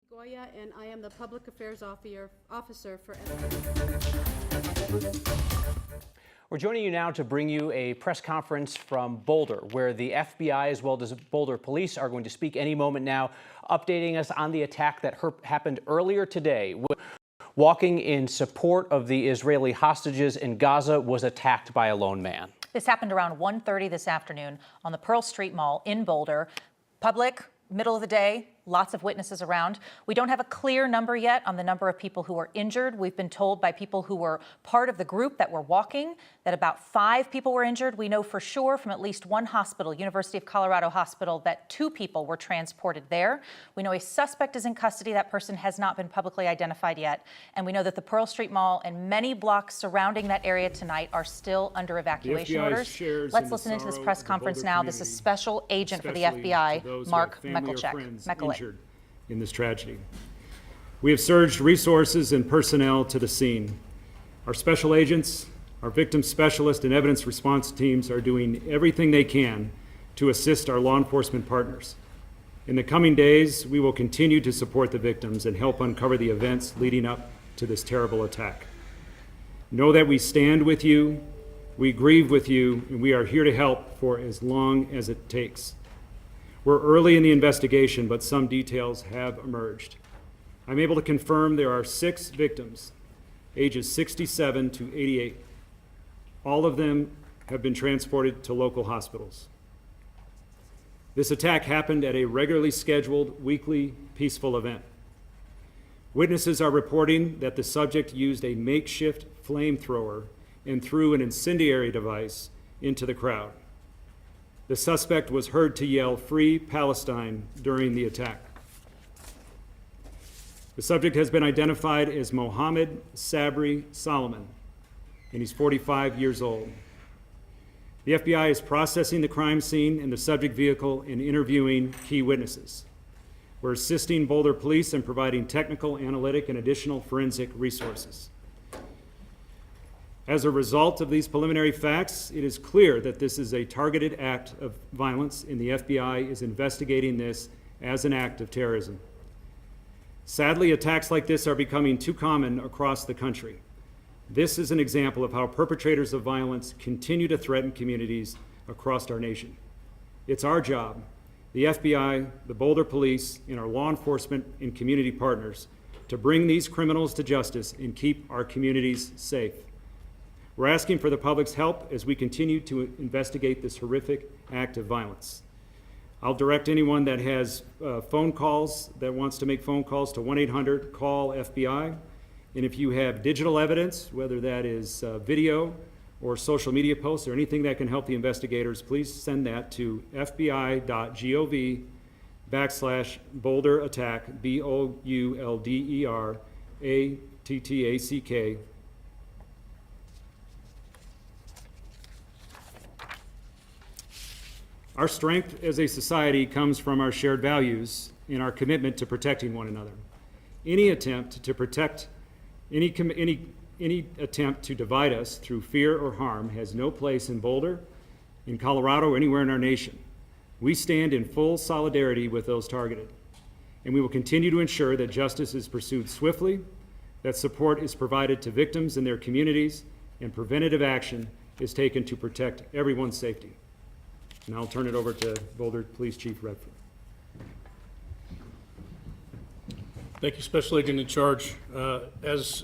Goya, and I am the Public Affairs Officer for We're joining you now to bring you a press conference from Boulder, where the FBI as well as Boulder Police are going to speak any moment now, updating us on the attack that happened earlier today. Walking in support of the Israeli hostages in Gaza was attacked by a lone man. This happened around 1:30 this afternoon on the Pearl Street Mall in Boulder. Public, middle of the day, lots of witnesses around. We don't have a clear number yet on the number of people who were injured. We've been told by people who were part of the group that were walking that about 5 people were injured. We know for sure from at least one hospital, University of Colorado Hospital, that 2 people were transported there. We know a suspect is in custody. That person has not been publicly identified yet. And we know that the Pearl Street Mall and many blocks surrounding that area tonight are still under evacuation orders. Let's listen into this press conference now. This is Special Agent for the FBI, Mark Mekulek. In this tragedy. We have surged resources and personnel to the scene. Our special agents, our victim specialist and evidence response teams are doing everything they can to assist our law enforcement partners. In the coming days, we will continue to support the victims and help uncover the events leading up to this terrible attack. Know that we stand with you, we grieve with you, and we are here to help for as long as it takes. We're early in the investigation, but some details have emerged. I'm able to confirm there are 6 victims, ages 67 to 88. All of them have been transported to local hospitals. This attack happened at a regularly scheduled weekly peaceful event. Witnesses are reporting that the subject used a makeshift flamethrower and threw an incendiary device into the crowd. The suspect was heard to yell, "Free Palestine," during the attack. The subject has been identified as Mohammed Sabri Solomon, and he's 45 years old. The FBI is processing the crime scene and the subject vehicle and interviewing key witnesses. We're assisting Boulder Police in providing technical, analytic, and additional forensic resources. As a result of these preliminary facts, it is clear that this is a targeted act of violence, and the FBI is investigating this as an act of terrorism. Sadly, attacks like this are becoming too common across the country. This is an example of how perpetrators of violence continue to threaten communities across our nation. It's our job, the FBI, the Boulder Police, and our law enforcement and community partners, to bring these criminals to justice and keep our communities safe. We're asking for the public's help as we continue to investigate this horrific act of violence. I'll direct anyone that has phone calls, that wants to make phone calls, to 1-800-CALL-FBI. And if you have digital evidence, whether that is video or social media posts or anything that can help the investigators, please send that to fbi.gov/BoulderAttack, BOULDERATTACK. Our strength as a society comes from our shared values and our commitment to protecting one another. Any attempt to attempt to divide us through fear or harm has no place in Boulder, in Colorado, or anywhere in our nation. We stand in full solidarity with those targeted, and we will continue to ensure that justice is pursued swiftly, that support is provided to victims and their communities, and preventative action is taken to protect everyone's safety. And I'll turn it over to Boulder Police Chief Redfearn. Thank you, Special Agent in Charge. As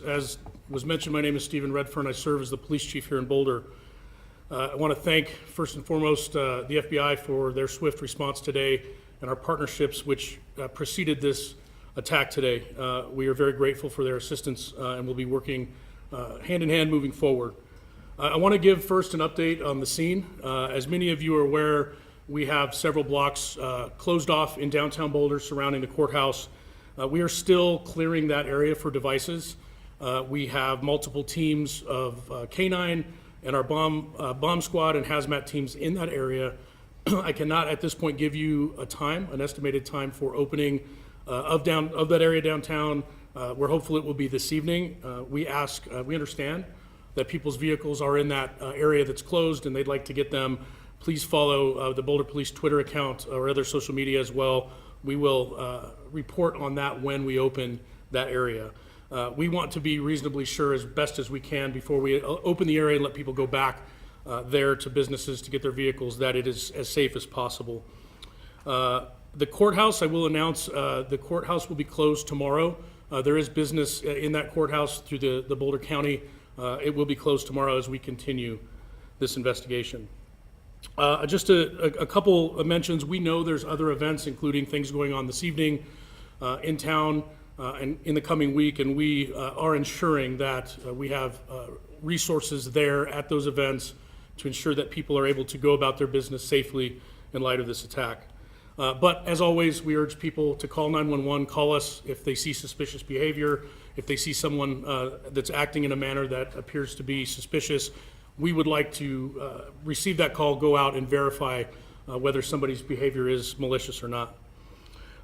was mentioned, my name is Stephen Redfearn. I serve as the police chief here in Boulder. I want to thank, first and foremost, the FBI for their swift response today and our partnerships which preceded this attack today. We are very grateful for their assistance and we'll be working hand in hand moving forward. I want to give first an update on the scene. As many of you are aware, we have several blocks closed off in downtown Boulder surrounding the courthouse. We are still clearing that area for devices. We have multiple teams of K9 and our bomb squad and hazmat teams in that area. I cannot at this point give you an estimated time for opening of that area downtown. We're hopeful it will be this evening. We understand that people's vehicles are in that area that's closed and they'd like to get them. Please follow the Boulder Police Twitter account or other social media as well we will report on that when we open that area. We want to be reasonably sure as best as we can before we open the area and let people go back there to businesses to get their vehicles, that it is as safe as possible. The courthouse, I will announce, the courthouse will be closed tomorrow. There is business in that courthouse through the Boulder County. It will be closed tomorrow as we continue this investigation. Just a couple of mentions. We know there's other events, including things going on this evening in town and in the coming week, and we are ensuring that we have resources there at those events to ensure that people are able to go about their business safely in light of this attack. But as always, we urge people to call 911, call us if they see suspicious behavior, if they see someone that's acting in a manner that appears to be suspicious. We would like to receive that call, go out and verify whether somebody's behavior is malicious or not.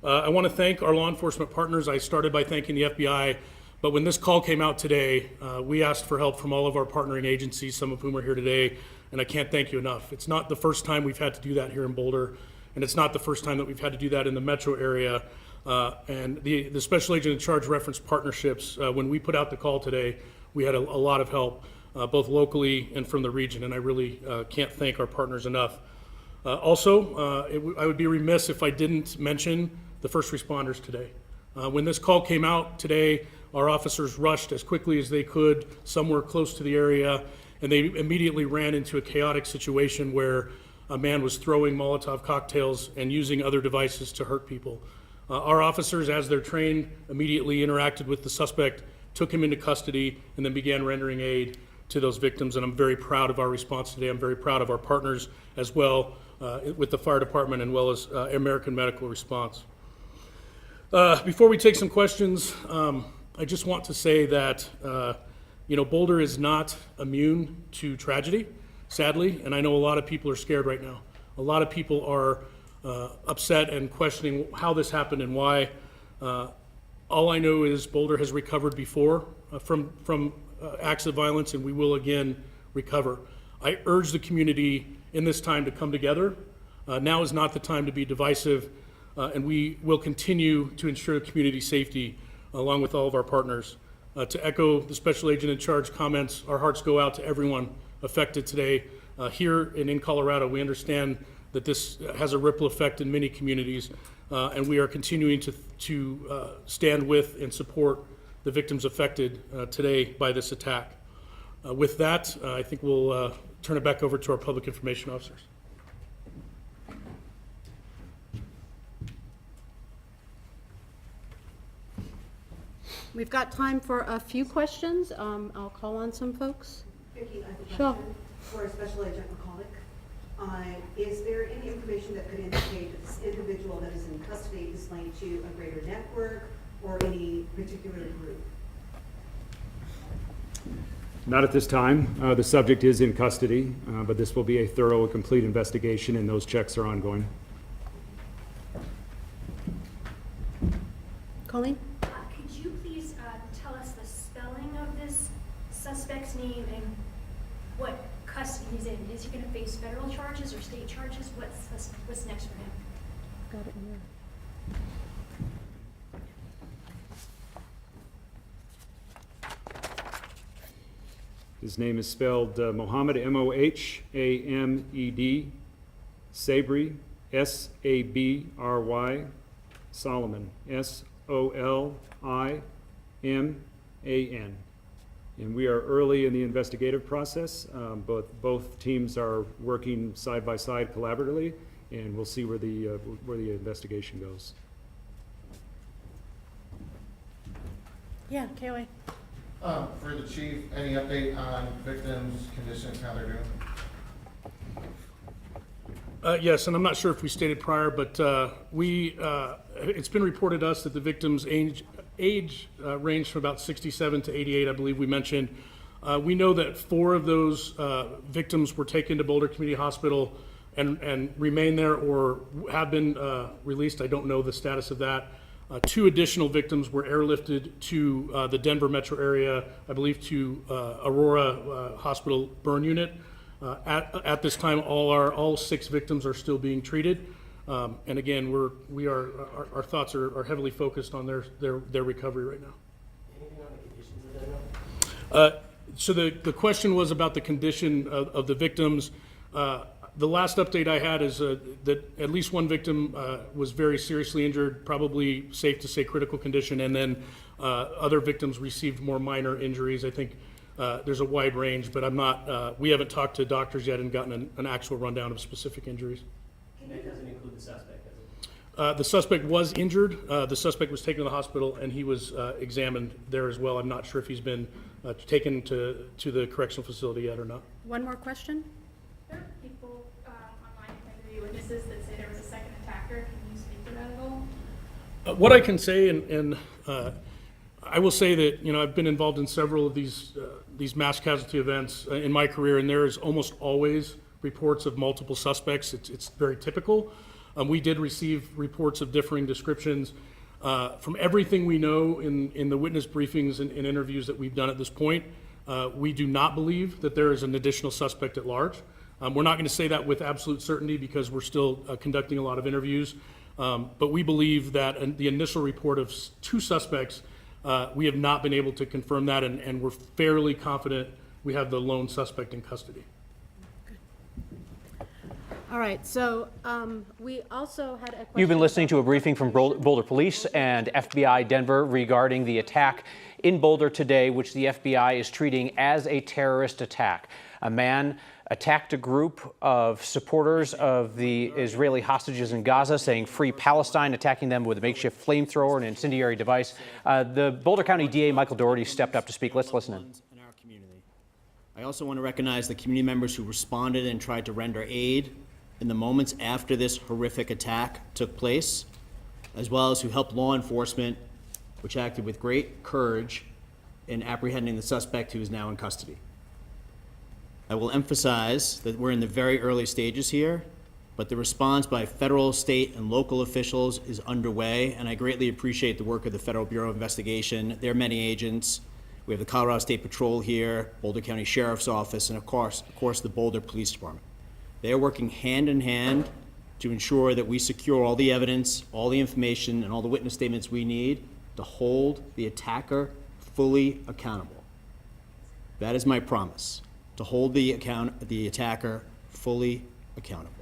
I want to thank our law enforcement partners. I started by thanking the FBI, but when this call came out today, we asked for help from all of our partnering agencies, some of whom are here today, and I can't thank you enough. It's not the first time we've had to do that here in Boulder, and it's not the first time that we've had to do that in the metro area. And the special agent in charge referenced partnerships. When we put out the call today, we had a lot of help, both locally and from the region, and I really can't thank our partners enough. Also, I would be remiss if I didn't mention the first responders today. When this call came out today, our officers rushed as quickly as they could somewhere close to the area, and they immediately ran into a chaotic situation where a man was throwing Molotov cocktails and using other devices to hurt people. Our officers, as they're trained, immediately interacted with the suspect, took him into custody, and then began rendering aid to those victims. And I'm very proud of our response today. I'm very proud of our partners as well with the fire department and well as American Medical Response. Before we take some questions, I just want to say that Boulder is not immune to tragedy, sadly, and I know a lot of people are scared right now. A lot of people are upset and questioning how this happened and why. All I know is Boulder has recovered before from acts of violence, and we will again recover. I urge the community in this time to come together. Now is not the time to be divisive, and we will continue to ensure community safety along with all of our partners. To echo the special agent in charge comments, our hearts go out to everyone affected today. Here and in Colorado, we understand that this has a ripple effect in many communities, and we are continuing to stand with and support the victims affected today by this attack. With that, I think we'll turn it back over to our public information officers. We've got time for a few questions. I'll call on some folks. Vicki, I have a Sure. question for Special Agent McCulloch. Is there any information that could indicate that this individual that is in custody is linked to a greater network or any particular group? Not at this time. The subject is in custody, but this will be a thorough and complete investigation, and those checks are ongoing. Colleen? Could you please tell us the spelling of this suspect's name and what custody he's in? Is he going to face federal charges or state charges? What's next for him? Got it here. His name is spelled Mohammed, M-O-H-A-M-E-D, Sabry, S-A-B-R-Y, Solomon, S-O-L-I-M-A-N. And we are early in the investigative process. Both teams are working side by side collaboratively, and we'll see where the investigation goes. Yeah, KOA. For the chief, any update on victims' conditions, how they're doing? Yes, and I'm not sure if we stated prior, but it's been reported to us that the victims' age ranged from about 67 to 88, I believe we mentioned. We know that 4 of those victims were taken to Boulder Community Hospital and remain there or have been released. I don't know the status of that. 2 additional victims were airlifted to the Denver metro area, I believe to Aurora Hospital burn unit. At this time, all 6 victims are still being treated. And again, our thoughts are heavily focused on their recovery right now. Anything on the conditions of that now? So the question was about the condition of the victims. The last update I had is that at least one victim was very seriously injured, probably safe to say critical condition, and then other victims received more minor injuries. I think there's a wide range, but we haven't talked to doctors yet and gotten an actual rundown of specific injuries. And that doesn't include the suspect, does it? The suspect was injured. The suspect was taken to the hospital, and he was examined there as well. I'm not sure if he's been taken to the correctional facility yet or not. One more question? There are people online who interview witnesses that say there was a second attacker. Can you speak to that at all? What I can say, and I will say that, you know, I've been involved in several of these mass casualty events in my career, and there is almost always reports of multiple suspects. It's very typical. We did receive reports of differing descriptions. From everything we know in the witness briefings and interviews that we've done at this point, we do not believe that there is an additional suspect at large. We're not going to say that with absolute certainty because we're still conducting a lot of interviews. But we believe that the initial report of 2 suspects, we have not been able to confirm that, and we're fairly confident we have the lone suspect in custody. All right, so we also had a question. You've been listening to a briefing from Boulder Police and FBI Denver regarding the attack in Boulder today, which the FBI is treating as a terrorist attack. A man attacked a group of supporters of the Israeli hostages in Gaza, saying "Free Palestine," attacking them with a makeshift flamethrower and incendiary device. The Boulder County DA, Michael Doherty, stepped up to speak. Let's listen in. In our community. I also want to recognize the community members who responded and tried to render aid in the moments after this horrific attack took place, as well as who helped law enforcement, which acted with great courage in apprehending the suspect who is now in custody. I will emphasize that we're in the very early stages here, but the response by federal, state, and local officials is underway, and I greatly appreciate the work of the Federal Bureau of Investigation, their many agents. We have the Colorado State Patrol here, Boulder County Sheriff's Office, and of course, the Boulder Police Department. They are working hand in hand to ensure that we secure all the evidence, all the information, and all the witness statements we need to hold the attacker fully accountable. That is my promise, to hold the attacker fully accountable.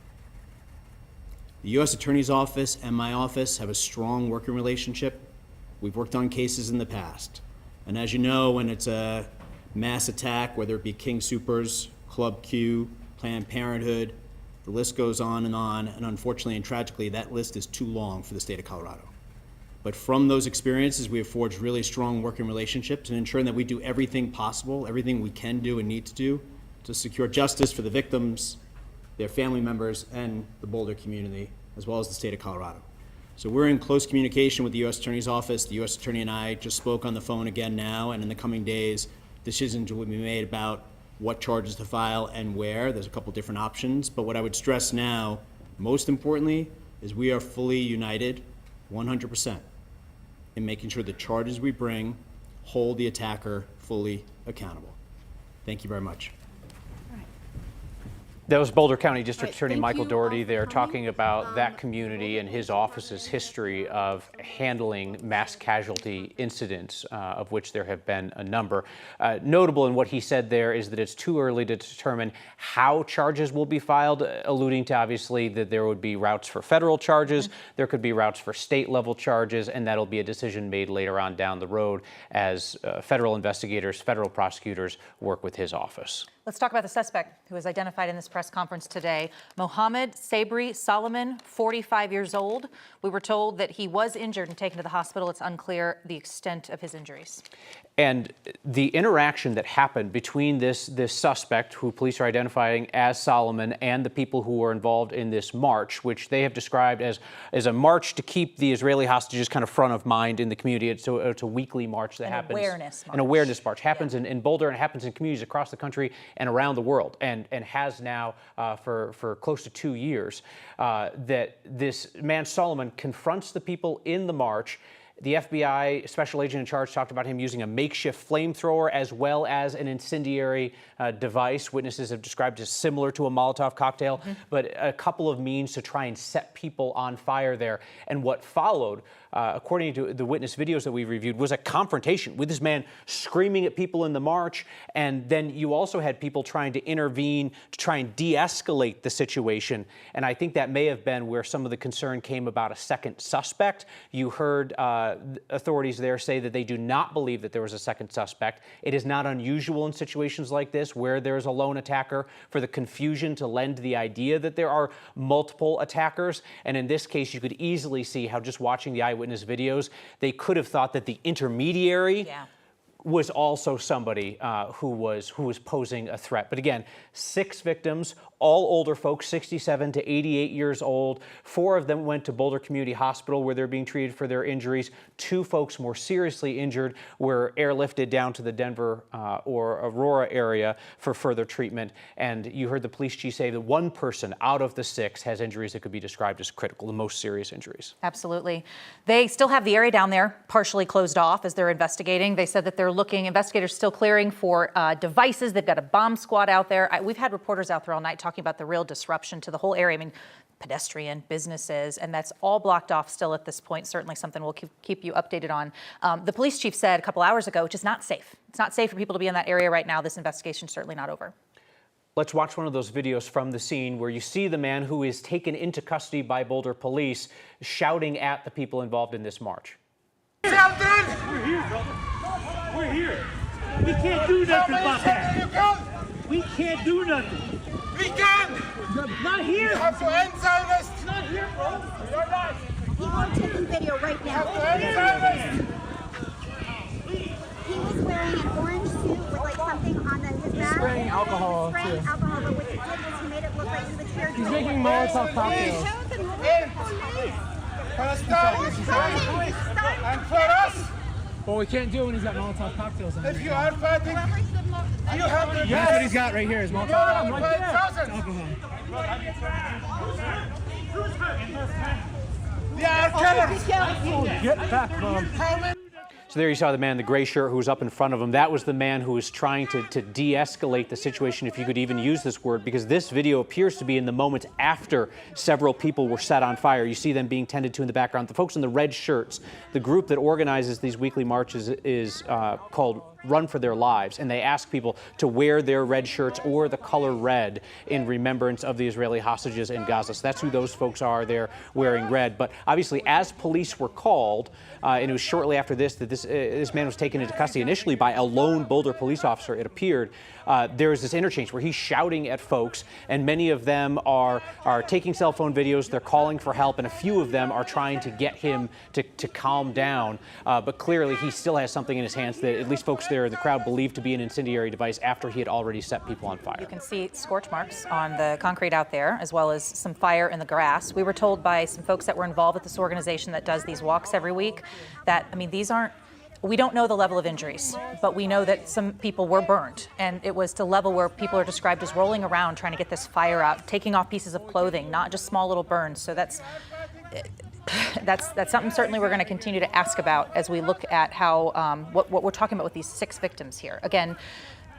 The U.S. Attorney's Office and my office have a strong working relationship. We've worked on cases in the past. And as you know, when it's a mass attack, whether it be King Soopers, Club Q, Planned Parenthood, the list goes on, and unfortunately and tragically, that list is too long for the state of Colorado. But from those experiences, we have forged really strong working relationships and ensuring that we do everything possible, everything we can do and need to do to secure justice for the victims, their family members, and the Boulder community, as well as the state of Colorado. So we're in close communication with the U.S. Attorney's Office. The U.S. Attorney and I just spoke on the phone again now, and in the coming days, decisions will be made about what charges to file and where. There's a couple different options, but what I would stress now, most importantly, is we are fully united 100% in making sure the charges we bring hold the attacker fully accountable. Thank you very much. That was Boulder County District All right, Attorney thank Michael you Doherty all for there coming. talking about that community and his office's history of handling mass casualty incidents, of which there have been a number. Notable in what he said there is that it's too early to determine how charges will be filed, alluding to obviously that there would be routes for federal charges, there could be routes for state level charges, and that'll be a decision made later on down the road as federal investigators, federal prosecutors work with his office. Let's talk about the suspect who was identified in this press conference today. Mohammed Sabri Solomon, 45 years old. We were told that he was injured and taken to the hospital. It's unclear the extent of his injuries. And the interaction that happened between this suspect, who police are identifying as Solomon, and the people who were involved in this march, which they have described as a march to keep the Israeli hostages kind of front of mind in the community. It's a weekly march that happens. An awareness march. Happens in Boulder, and happens in communities across the country and around the world, and has now for close to 2 years. That this man Solomon confronts the people in the march The FBI special agent in charge talked about him using a makeshift flamethrower as well as an incendiary device. Witnesses have described it as similar to a Molotov cocktail, but a couple of means to try and set people on fire there. And what followed, according to the witness videos that we reviewed, was a confrontation with this man screaming at people in the march. And then you also had people trying to intervene to try and de-escalate the situation. And I think that may have been where some of the concern came about a second suspect. You heard authorities there say that they do not believe that there was a second suspect. It is not unusual in situations like this where there's a lone attacker for the confusion to lend the idea that there are multiple attackers. And in this case, you could easily see how just watching the eyewitness videos, they could have thought that the intermediary was also somebody who was posing a threat. But again, 6 victims, all older folks, 67 to 88 years old. 4 of them went to Boulder Community Hospital where they're being treated for their injuries. 2 folks more seriously injured were airlifted down to the Denver or Aurora area for further treatment. And you heard the police chief say that 1 person out of the 6 has injuries that could be described as critical, the most serious injuries. Absolutely. They still have the area down there partially closed off as they're investigating. They said that they're investigators still clearing for devices. They've got a bomb squad out there. We've had reporters out there all night talking about the real disruption to the whole area. I mean, pedestrian, businesses, and that's all blocked off still at this point. Certainly something we'll keep you updated on. The police chief said a couple hours ago, which is not safe. It's not safe for people to be in that area right now. This investigation's certainly not over. Let's watch one of those videos from the scene where you see the man who is taken into custody by Boulder Police shouting at the people involved in this march. Something! We're here, brother. We're here. We can't do nothing about that. We can't do nothing. We can! Not here! You have to answer this! Not here, bro! You're not! People are taking video right now. He was wearing an orange suit with like something on his back. He's spraying alcohol, but what he did was he made it look like he was here. He's making Molotov cocktails. And for us! Well, we can't do it when he's got Molotov cocktails on. If you are fighting, you have to. That's what he's got right here. Is Molotov cocktails. Right there. Alcohol. They are killers. Get back, Mom. So there you saw the man in the gray shirt who was up in front of him. That was the man who was trying to de-escalate the situation, if you could even use this word, because this video appears to be in the moments after several people were set on fire. You see them being tended to in the background. The folks in the red shirts, the group that organizes these weekly marches is called Run for Their Lives, and they ask people to wear their red shirts or the color red in remembrance of the Israeli hostages in Gaza. So that's who those folks are. They're wearing red. But obviously, as police were called, and it was shortly after this that this man was taken into custody initially by a lone Boulder police officer, it appeared. There is this interchange where he's shouting at folks, and many of them are taking cell phone videos. They're calling for help, and a few of them are trying to get him to calm down. But clearly, he still has something in his hands that at least folks there in the crowd believed to be an incendiary device after he had already set people on fire. You can see scorch marks on the concrete out there, as well as some fire in the grass. We were told by some folks that were involved with this organization that does these walks every week that, I mean, we don't know the level of injuries, but we know that some people were burned, and it was to level where people are described as rolling around trying to get this fire out, taking off pieces of clothing, not just small little burns. So that's something certainly we're going to continue to ask about as we look at how what we're talking about with these 6 victims here. Again,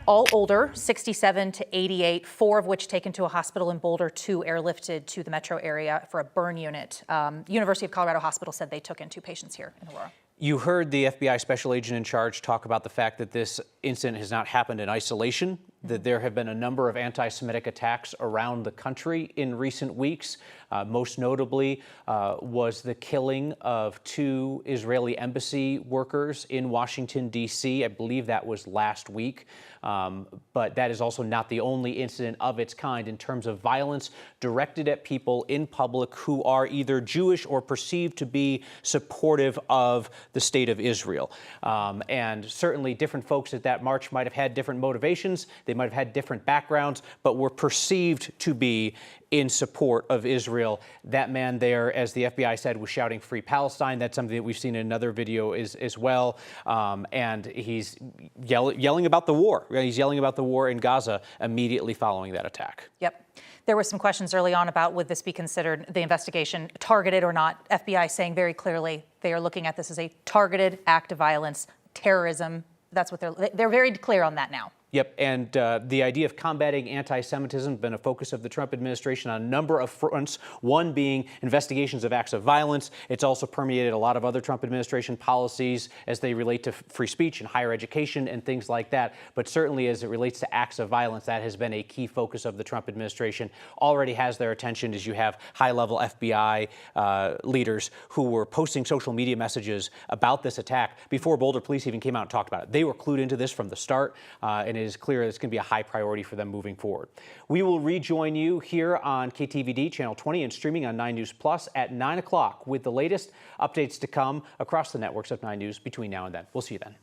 all older, 67 to 88, 4 of which taken to a hospital in Boulder, 2 airlifted to the metro area for a burn unit. University of Colorado Hospital said they took in 2 patients here in Aurora. You heard the FBI special agent in charge talk about the fact that this incident has not happened in isolation, that there have been a number of anti-Semitic attacks around the country in recent weeks. Most notably was the killing of 2 Israeli embassy workers in Washington, D.C. I believe that was last week. But that is also not the only incident of its kind in terms of violence directed at people in public who are either Jewish or perceived to be supportive of the state of Israel. And certainly different folks at that march might have had different motivations. They might have had different backgrounds, but were perceived to be in support of Israel. That man there, as the FBI said, was shouting "Free Palestine." That's something that we've seen in another video as well. And he's yelling about the war. He's yelling about the war in Gaza immediately following that attack. Yep. There were some questions early on about would this be considered the investigation targeted or not. FBI saying very clearly they are looking at this as a targeted act of violence, terrorism. That's what they're very clear on that now. Yep, and the idea of combating anti-Semitism has been a focus of the Trump administration on a number of fronts, one being investigations of acts of violence. It's also permeated a lot of other Trump administration policies as they relate to free speech and higher education and things like that. But certainly as it relates to acts of violence, that has been a key focus of the Trump administration. Already has their attention as you have high-level FBI leaders who were posting social media messages about this attack before Boulder Police even came out and talked about it. They were clued into this from the start, and it is clear it's going to be a high priority for them moving forward. We will rejoin you here on KTVD Channel 20 and streaming on 9 News Plus at 9 o'clock with the latest updates to come across the networks of 9 News between now and then. We'll see you then.